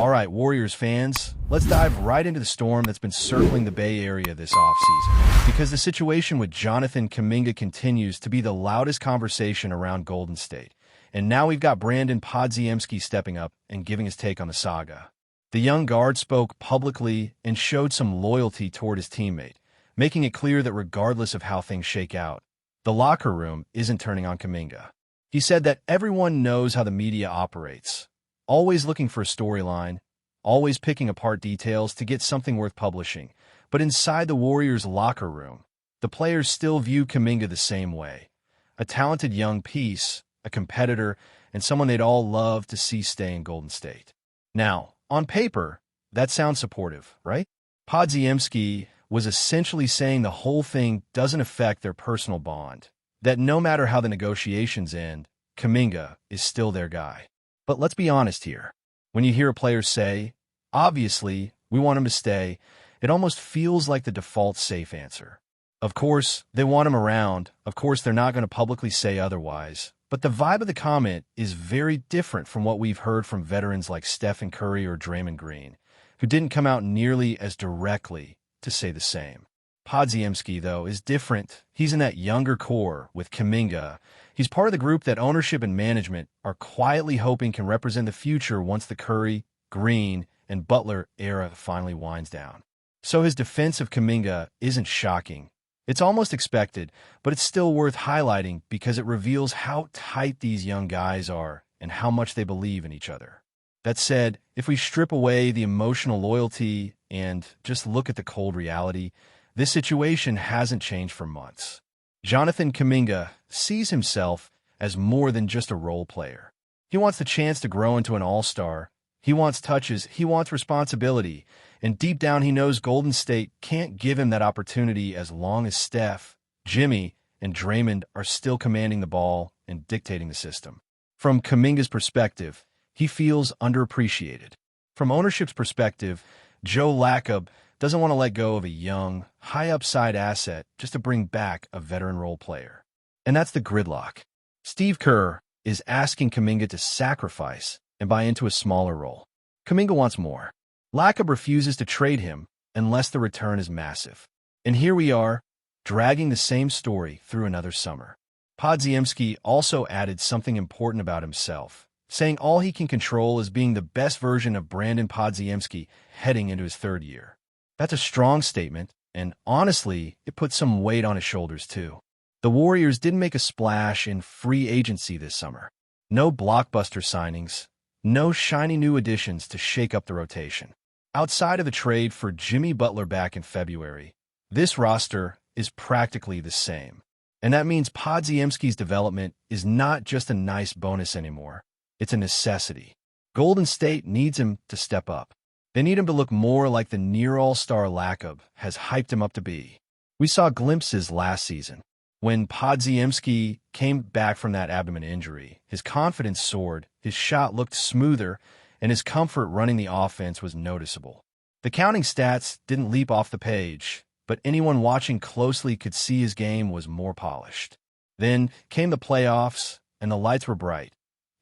All right, Warriors fans, let's dive right into the storm that's been circling the Bay Area this offseason. Because the situation with Jonathan Kuminga continues to be the loudest conversation around Golden State. And now we've got Brandon Podziemski stepping up and giving his take on the saga. The young guard spoke publicly and showed some loyalty toward his teammate, making it clear that regardless of how things shake out, the locker room isn't turning on Kuminga. He said that everyone knows how the media operates, always looking for a storyline, always picking apart details to get something worth publishing. But inside the Warriors' locker room, the players still view Kuminga the same way. A talented young piece, a competitor, and someone they'd all love to see stay in Golden State. Now, on paper, that sounds supportive, right? Podziemski was essentially saying the whole thing doesn't affect their personal bond, that no matter how the negotiations end, Kuminga is still their guy. But let's be honest here. When you hear a player say, obviously, we want him to stay, it almost feels like the default safe answer. Of course, they want him around. Of course, they're not going to publicly say otherwise. But the vibe of the comment is very different from what we've heard from veterans like Stephen Curry or Draymond Green, who didn't come out nearly as directly to say the same. Podziemski, though, is different. He's in that younger core with Kuminga. He's part of the group that ownership and management are quietly hoping can represent the future once the Curry, Green, and Butler era finally winds down. So his defense of Kuminga isn't shocking. It's almost expected, but it's still worth highlighting because it reveals how tight these young guys are and how much they believe in each other. That said, if we strip away the emotional loyalty and just look at the cold reality, this situation hasn't changed for months. Jonathan Kuminga sees himself as more than just a role player. He wants the chance to grow into an all-star. He wants touches. He wants responsibility. And deep down, he knows Golden State can't give him that opportunity as long as Steph, Jimmy, and Draymond are still commanding the ball and dictating the system. From Kuminga's perspective, he feels underappreciated. From ownership's perspective, Joe Lacob doesn't want to let go of a young, high-upside asset just to bring back a veteran role player. And that's the gridlock. Steve Kerr is asking Kuminga to sacrifice and buy into a smaller role. Kuminga wants more. Lacob refuses to trade him unless the return is massive. And here we are, dragging the same story through another summer. Podziemski also added something important about himself, saying all he can control is being the best version of Brandon Podziemski heading into his third year. That's a strong statement, and honestly, it puts some weight on his shoulders too. The Warriors didn't make a splash in free agency this summer. No blockbuster signings, no shiny new additions to shake up the rotation. Outside of the trade for Jimmy Butler back in February, this roster is practically the same. And that means Podziemski's development is not just a nice bonus anymore. It's a necessity. Golden State needs him to step up. They need him to look more like the near all-star Lacob has hyped him up to be. We saw glimpses last season. When Podziemski came back from that abdomen injury, his confidence soared, his shot looked smoother, and his comfort running the offense was noticeable. The counting stats didn't leap off the page, but anyone watching closely could see his game was more polished. Then came the playoffs, and the lights were bright,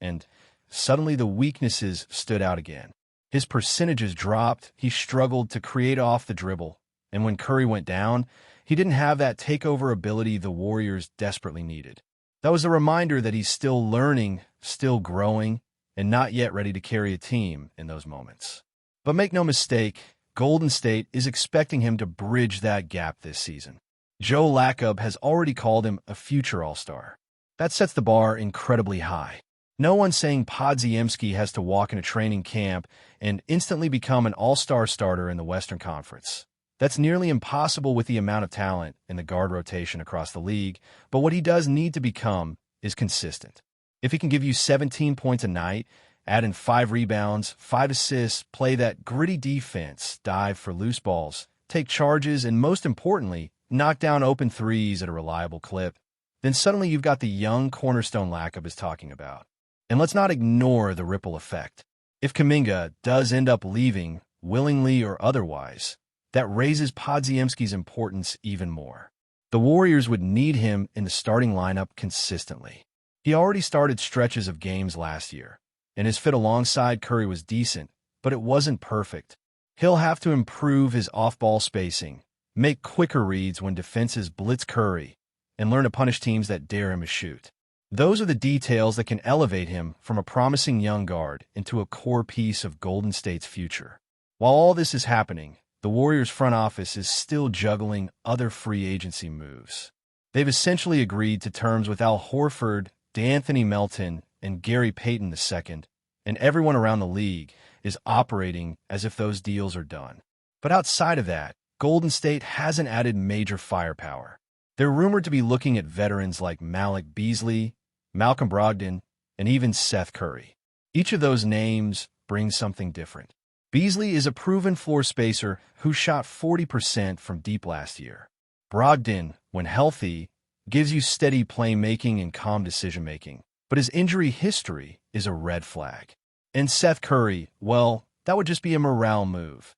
and suddenly the weaknesses stood out again. His percentages dropped, he struggled to create off the dribble, and when Curry went down, he didn't have that takeover ability the Warriors desperately needed. That was a reminder that he's still learning, still growing, and not yet ready to carry a team in those moments. But make no mistake, Golden State is expecting him to bridge that gap this season. Joe Lacob has already called him a future all-star. That sets the bar incredibly high. No one's saying Podziemski has to walk into training camp and instantly become an all-star starter in the Western Conference. That's nearly impossible with the amount of talent in the guard rotation across the league, but what he does need to become is consistent. If he can give you 17 points a night, add in 5 rebounds, 5 assists, play that gritty defense, dive for loose balls, take charges, and most importantly, knock down open threes at a reliable clip, then suddenly you've got the young cornerstone Lacob is talking about. And let's not ignore the ripple effect. If Kuminga does end up leaving, willingly or otherwise, that raises Podziemski's importance even more. The Warriors would need him in the starting lineup consistently. He already started stretches of games last year, and his fit alongside Curry was decent, but it wasn't perfect. He'll have to improve his off-ball spacing, make quicker reads when defenses blitz Curry, and learn to punish teams that dare him to shoot. Those are the details that can elevate him from a promising young guard into a core piece of Golden State's future. While all this is happening, the Warriors front office is still juggling other free agency moves. They've essentially agreed to terms with Al Horford, DeAnthony Melton, and Gary Payton II, and everyone around the league is operating as if those deals are done. But outside of that, Golden State hasn't added major firepower. They're rumored to be looking at veterans like Malik Beasley, Malcolm Brogdon, and even Seth Curry. Each of those names brings something different. Beasley is a proven floor spacer who shot 40% from deep last year. Brogdon, when healthy, gives you steady playmaking and calm decision-making, but his injury history is a red flag. And Seth Curry, well, that would just be a morale move.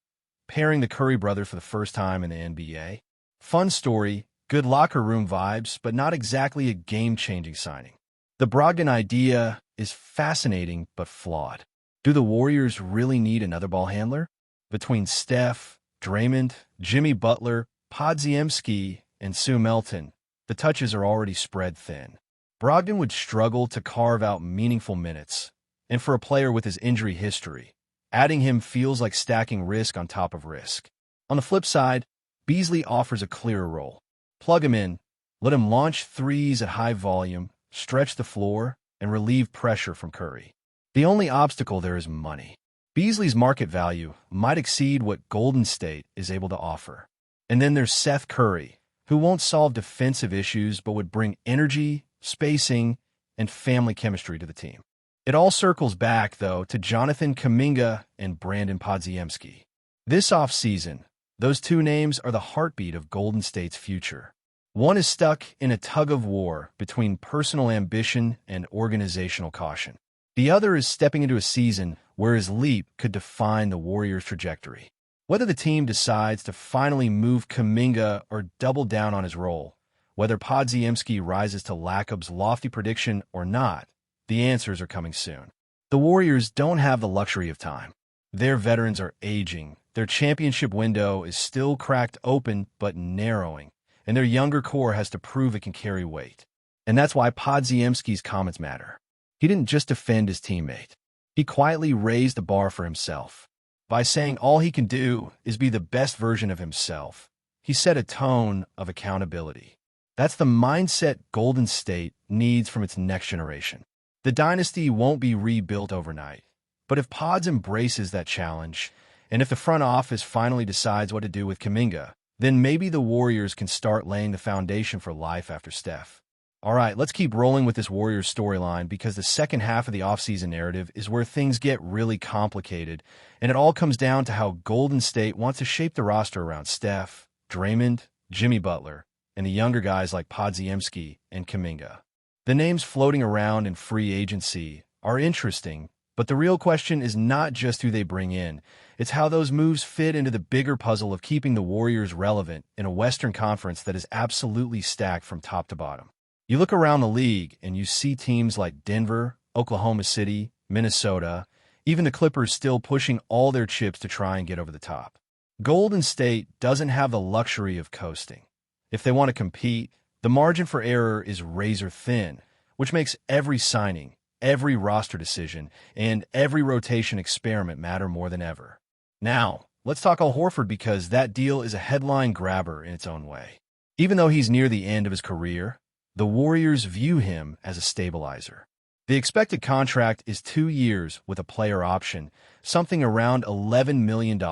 Pairing the Curry brothers for the first time in the NBA. Fun story, good locker room vibes, but not exactly a game-changing signing. The Brogdon idea is fascinating but flawed. Do the Warriors really need another ball handler? Between Steph, Draymond, Jimmy Butler, Podziemski, and Sue Melton, the touches are already spread thin. Brogdon would struggle to carve out meaningful minutes, and for a player with his injury history, adding him feels like stacking risk on top of risk. On the flip side, Beasley offers a clearer role. Plug him in, let him launch threes at high volume, stretch the floor, and relieve pressure from Curry. The only obstacle there is money. Beasley's market value might exceed what Golden State is able to offer. And then there's Seth Curry, who won't solve defensive issues but would bring energy, spacing, and family chemistry to the team. It all circles back, though, to Jonathan Kuminga and Brandon Podziemski. This offseason, those two names are the heartbeat of Golden State's future. One is stuck in a tug-of-war between personal ambition and organizational caution. The other is stepping into a season where his leap could define the Warriors' trajectory. Whether the team decides to finally move Kuminga or double down on his role, whether Podziemski rises to Lacob's lofty prediction or not, the answers are coming soon. The Warriors don't have the luxury of time. Their veterans are aging, their championship window is still cracked open but narrowing, and their younger core has to prove it can carry weight. And that's why Podziemski's comments matter. He didn't just defend his teammate. He quietly raised the bar for himself. By saying all he can do is be the best version of himself, he set a tone of accountability. That's the mindset Golden State needs from its next generation. The dynasty won't be rebuilt overnight, but if Pods embraces that challenge, and if the front office finally decides what to do with Kuminga, then maybe the Warriors can start laying the foundation for life after Steph. All right, let's keep rolling with this Warriors storyline because the second half of the offseason narrative is where things get really complicated, and it all comes down to how Golden State wants to shape the roster around Steph, Draymond, Jimmy Butler, and the younger guys like Podziemski and Kuminga. The names floating around in free agency are interesting, but the real question is not just who they bring in, it's how those moves fit into the bigger puzzle of keeping the Warriors relevant in a Western Conference that is absolutely stacked from top to bottom. You look around the league and you see teams like Denver, Oklahoma City, Minnesota, even the Clippers still pushing all their chips to try and get over the top. Golden State doesn't have the luxury of coasting. If they want to compete, the margin for error is razor thin, which makes every signing, every roster decision, and every rotation experiment matter more than ever. Now, let's talk Al Horford because that deal is a headline grabber in its own way. Even though he's near the end of his career, the Warriors view him as a stabilizer. The expected contract is 2 years with a player option, something around $11 million,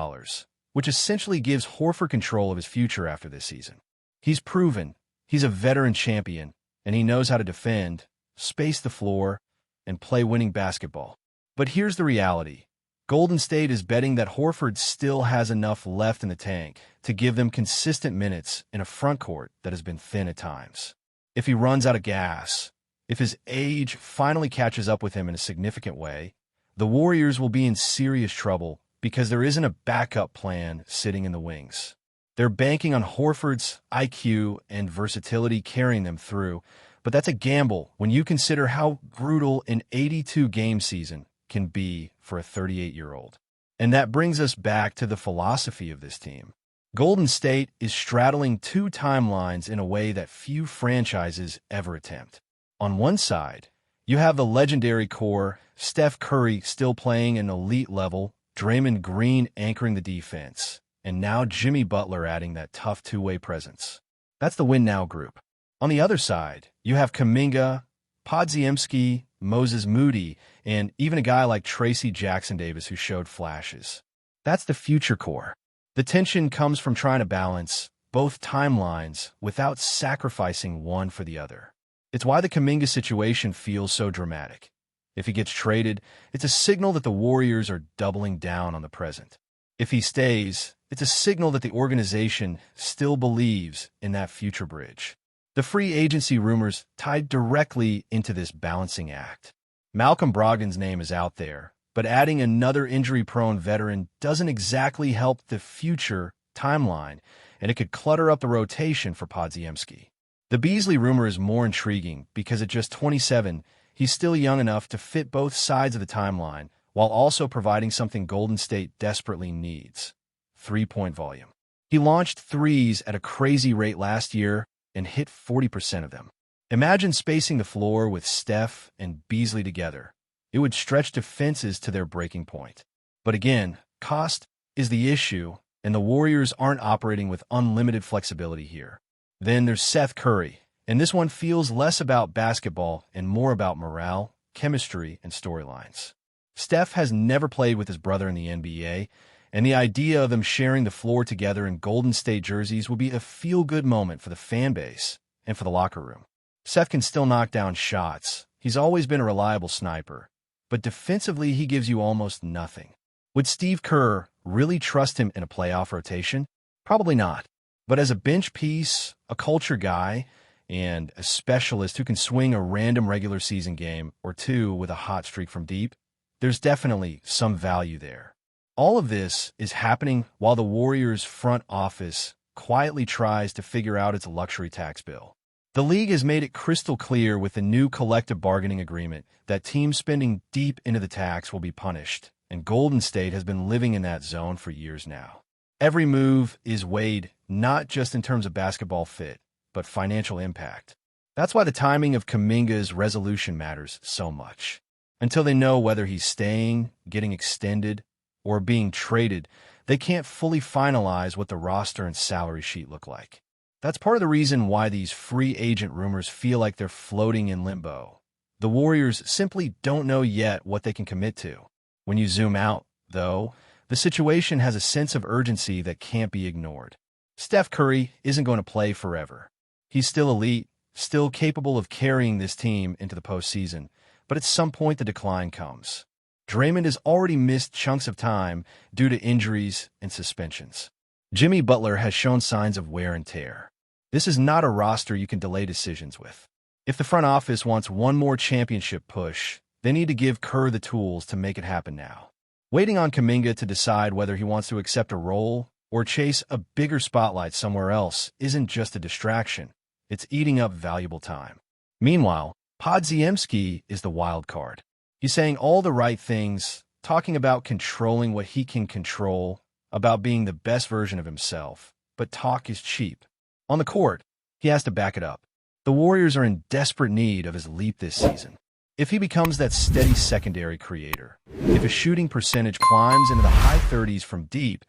which essentially gives Horford control of his future after this season. He's proven, he's a veteran champion, and he knows how to defend, space the floor, and play winning basketball. But here's the reality. Golden State is betting that Horford still has enough left in the tank to give them consistent minutes in a front court that has been thin at times. If he runs out of gas, if his age finally catches up with him in a significant way, the Warriors will be in serious trouble because there isn't a backup plan sitting in the wings. They're banking on Horford's IQ and versatility carrying them through, but that's a gamble when you consider how brutal an 82-game season can be for a 38-year-old. And that brings us back to the philosophy of this team. Golden State is straddling two timelines in a way that few franchises ever attempt. On one side, you have the legendary core, Steph Curry still playing an elite level, Draymond Green anchoring the defense, and now Jimmy Butler adding that tough two-way presence. That's the win now group. On the other side, you have Kuminga, Podziemski, Moses Moody, and even a guy like Tracy Jackson-Davis who showed flashes. That's the future core. The tension comes from trying to balance both timelines without sacrificing one for the other. It's why the Kuminga situation feels so dramatic. If he gets traded, it's a signal that the Warriors are doubling down on the present. If he stays, it's a signal that the organization still believes in that future bridge. The free agency rumors tied directly into this balancing act. Malcolm Brogdon's name is out there, but adding another injury-prone veteran doesn't exactly help the future timeline, and it could clutter up the rotation for Podziemski. The Beasley rumor is more intriguing because at just 27, he's still young enough to fit both sides of the timeline while also providing something Golden State desperately needs: three-point volume. He launched threes at a crazy rate last year and hit 40% of them. Imagine spacing the floor with Steph and Beasley together. It would stretch defenses to their breaking point. But again, cost is the issue, and the Warriors aren't operating with unlimited flexibility here. Then there's Seth Curry, and this one feels less about basketball and more about morale, chemistry, and storylines. Steph has never played with his brother in the NBA, and the idea of them sharing the floor together in Golden State jerseys will be a feel-good moment for the fan base and for the locker room. Seth can still knock down shots. He's always been a reliable sniper, but defensively he gives you almost nothing. Would Steve Kerr really trust him in a playoff rotation? Probably not. But as a bench piece, a culture guy, and a specialist who can swing a random regular season game or two with a hot streak from deep, there's definitely some value there. All of this is happening while the Warriors' front office quietly tries to figure out its luxury tax bill. The league has made it crystal clear with the new collective bargaining agreement that teams spending deep into the tax will be punished, and Golden State has been living in that zone for years now. Every move is weighed not just in terms of basketball fit, but financial impact. That's why the timing of Kuminga's resolution matters so much. Until they know whether he's staying, getting extended, or being traded, they can't fully finalize what the roster and salary sheet look like. That's part of the reason why these free agent rumors feel like they're floating in limbo. The Warriors simply don't know yet what they can commit to. When you zoom out, though, the situation has a sense of urgency that can't be ignored. Steph Curry isn't going to play forever. He's still elite, still capable of carrying this team into the postseason, but at some point the decline comes. Draymond has already missed chunks of time due to injuries and suspensions. Jimmy Butler has shown signs of wear and tear. This is not a roster you can delay decisions with. If the front office wants one more championship push, they need to give Kerr the tools to make it happen now. Waiting on Kuminga to decide whether he wants to accept a role or chase a bigger spotlight somewhere else isn't just a distraction. It's eating up valuable time. Meanwhile, Podziemski is the wild card. He's saying all the right things, talking about controlling what he can control, about being the best version of himself, but talk is cheap. On the court, he has to back it up. The Warriors are in desperate need of his leap this season. If he becomes that steady secondary creator, if his shooting percentage climbs into the high 30s from deep,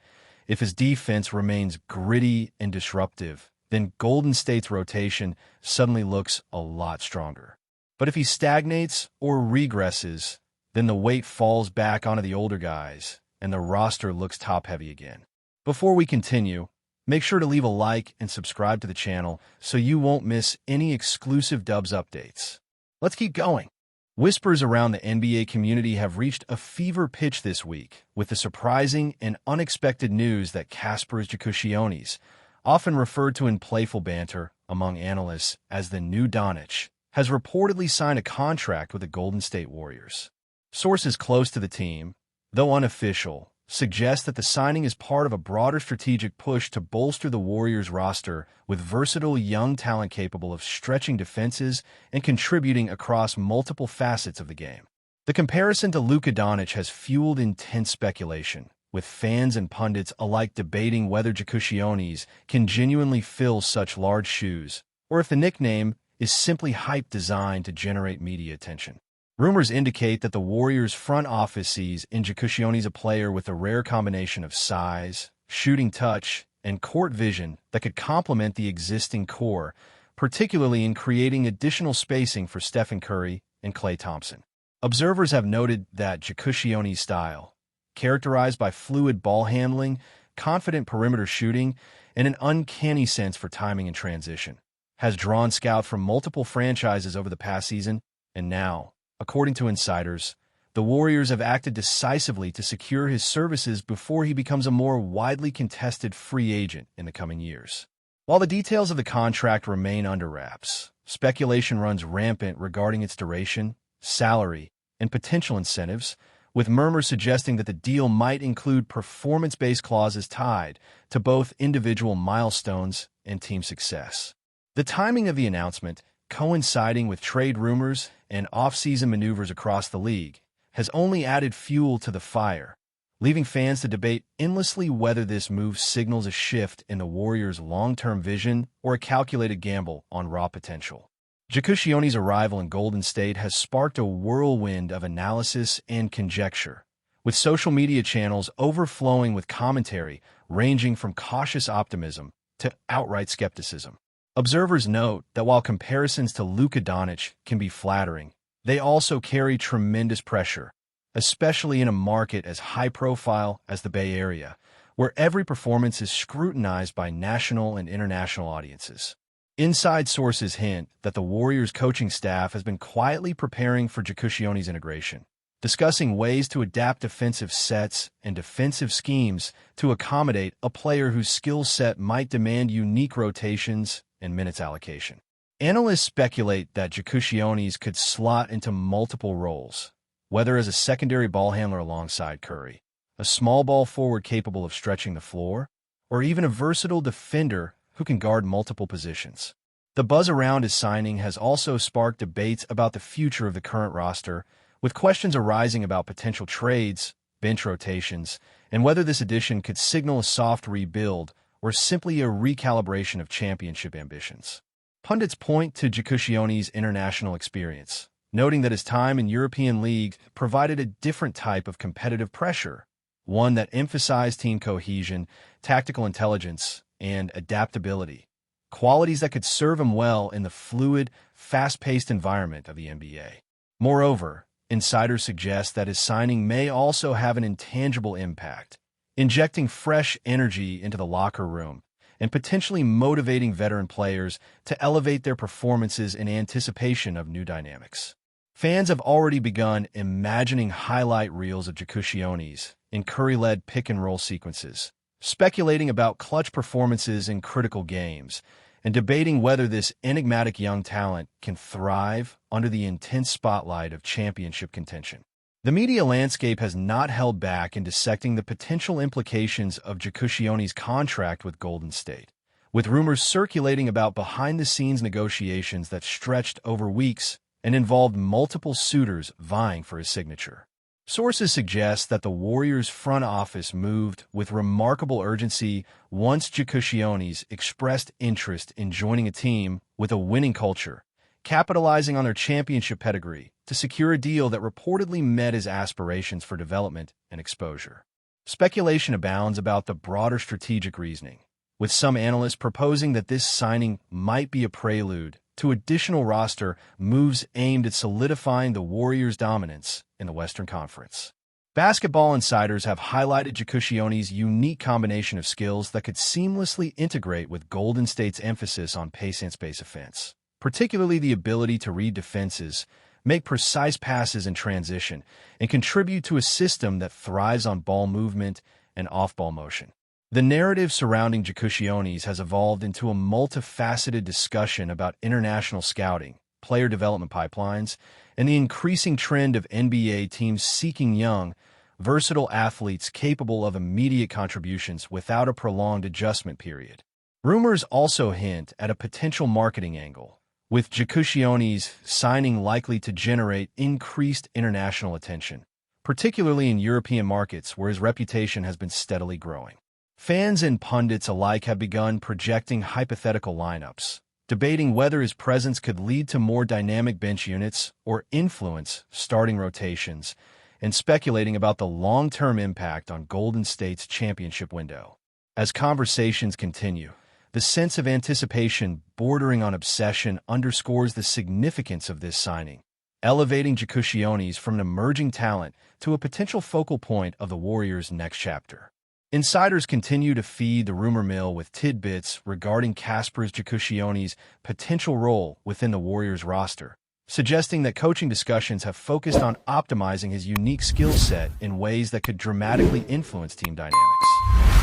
if his defense remains gritty and disruptive, then Golden State's rotation suddenly looks a lot stronger. But if he stagnates or regresses, then the weight falls back onto the older guys, and the roster looks top-heavy again. Before we continue, make sure to leave a like and subscribe to the channel so you won't miss any exclusive Dubs updates. Let's keep going. Whispers around the NBA community have reached a fever pitch this week with the surprising and unexpected news that Kasparas Jakucionis, often referred to in playful banter among analysts as the new DONCIC, has reportedly signed a contract with the Golden State Warriors. Sources close to the team, though unofficial, suggest that the signing is part of a broader strategic push to bolster the Warriors roster with versatile young talent capable of stretching defenses and contributing across multiple facets of the game. The comparison to Luka Doncic has fueled intense speculation, with fans and pundits alike debating whether Jakucionis can genuinely fill such large shoes, or if the nickname is simply hype designed to generate media attention. Rumors indicate that the Warriors' front office sees in Jakucionis a player with a rare combination of size, shooting touch, and court vision that could complement the existing core, particularly in creating additional spacing for Stephen Curry and Klay Thompson. Observers have noted that Jakucionis' style, characterized by fluid ball handling, confident perimeter shooting, and an uncanny sense for timing and transition, has drawn scouts from multiple franchises over the past season, and now, according to insiders, the Warriors have acted decisively to secure his services before he becomes a more widely contested free agent in the coming years. While the details of the contract remain under wraps, speculation runs rampant regarding its duration, salary, and potential incentives, with murmurs suggesting that the deal might include performance-based clauses tied to both individual milestones and team success. The timing of the announcement, coinciding with trade rumors and off-season maneuvers across the league, has only added fuel to the fire, leaving fans to debate endlessly whether this move signals a shift in the Warriors' long-term vision or a calculated gamble on raw potential. Jakucionis' arrival in Golden State has sparked a whirlwind of analysis and conjecture, with social media channels overflowing with commentary ranging from cautious optimism to outright skepticism. Observers note that while comparisons to Luka Doncic can be flattering, they also carry tremendous pressure, especially in a market as high-profile as the Bay Area, where every performance is scrutinized by national and international audiences. Inside sources hint that the Warriors' coaching staff has been quietly preparing for Jakucionis' integration, discussing ways to adapt defensive sets and defensive schemes to accommodate a player whose skill set might demand unique rotations and minutes allocation. Analysts speculate that Jakucionis could slot into multiple roles, whether as a secondary ball handler alongside Curry, a small ball forward capable of stretching the floor, or even a versatile defender who can guard multiple positions. The buzz around his signing has also sparked debates about the future of the current roster, with questions arising about potential trades, bench rotations, and whether this addition could signal a soft rebuild or simply a recalibration of championship ambitions. Pundits point to Jakucionis' international experience, noting that his time in European leagues provided a different type of competitive pressure, one that emphasized team cohesion, tactical intelligence, and adaptability, qualities that could serve him well in the fluid, fast-paced environment of the NBA. Moreover, insiders suggest that his signing may also have an intangible impact, injecting fresh energy into the locker room and potentially motivating veteran players to elevate their performances in anticipation of new dynamics. Fans have already begun imagining highlight reels of Jakucionis in Curry-led pick-and-roll sequences, speculating about clutch performances in critical games, and debating whether this enigmatic young talent can thrive under the intense spotlight of championship contention. The media landscape has not held back in dissecting the potential implications of Jakucionis' contract with Golden State, with rumors circulating about behind-the-scenes negotiations that stretched over weeks and involved multiple suitors vying for his signature. Sources suggest that the Warriors' front office moved with remarkable urgency once Jakucionis expressed interest in joining a team with a winning culture, capitalizing on their championship pedigree to secure a deal that reportedly met his aspirations for development and exposure. Speculation abounds about the broader strategic reasoning, with some analysts proposing that this signing might be a prelude to additional roster moves aimed at solidifying the Warriors' dominance in the Western Conference. Basketball insiders have highlighted Jakucionis' unique combination of skills that could seamlessly integrate with Golden State's emphasis on pace and space offense, particularly the ability to read defenses, make precise passes in transition, and contribute to a system that thrives on ball movement and off-ball motion. The narrative surrounding Jakucionis has evolved into a multifaceted discussion about international scouting, player development pipelines, and the increasing trend of NBA teams seeking young, versatile athletes capable of immediate contributions without a prolonged adjustment period. Rumors also hint at a potential marketing angle, with Jakucionis' signing likely to generate increased international attention, particularly in European markets where his reputation has been steadily growing. Fans and pundits alike have begun projecting hypothetical lineups, debating whether his presence could lead to more dynamic bench units or influence starting rotations, and speculating about the long-term impact on Golden State's championship window. As conversations continue, the sense of anticipation bordering on obsession underscores the significance of this signing, elevating Jakucionis from an emerging talent to a potential focal point of the Warriors' next chapter. Insiders continue to feed the rumor mill with tidbits regarding Kasparas Jakucionis' potential role within the Warriors roster, suggesting that coaching discussions have focused on optimizing his unique skill set in ways that could dramatically influence team dynamics.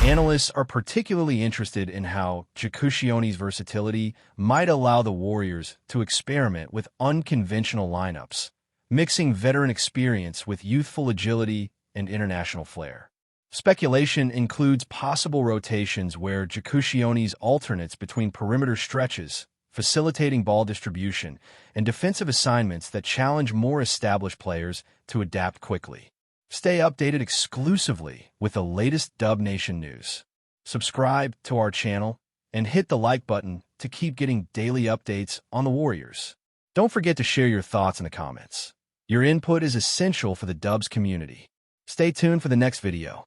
Analysts are particularly interested in how Jakucionis' versatility might allow the Warriors to experiment with unconventional lineups, mixing veteran experience with youthful agility and international flair. Speculation includes possible rotations where Jakucionis alternates between perimeter stretches, facilitating ball distribution, and defensive assignments that challenge more established players to adapt quickly. Stay updated exclusively with the latest Dub Nation news. Subscribe to our channel and hit the like button to keep getting daily updates on the Warriors. Don't forget to share your thoughts in the comments. Your input is essential for the Dubs community. Stay tuned for the next video.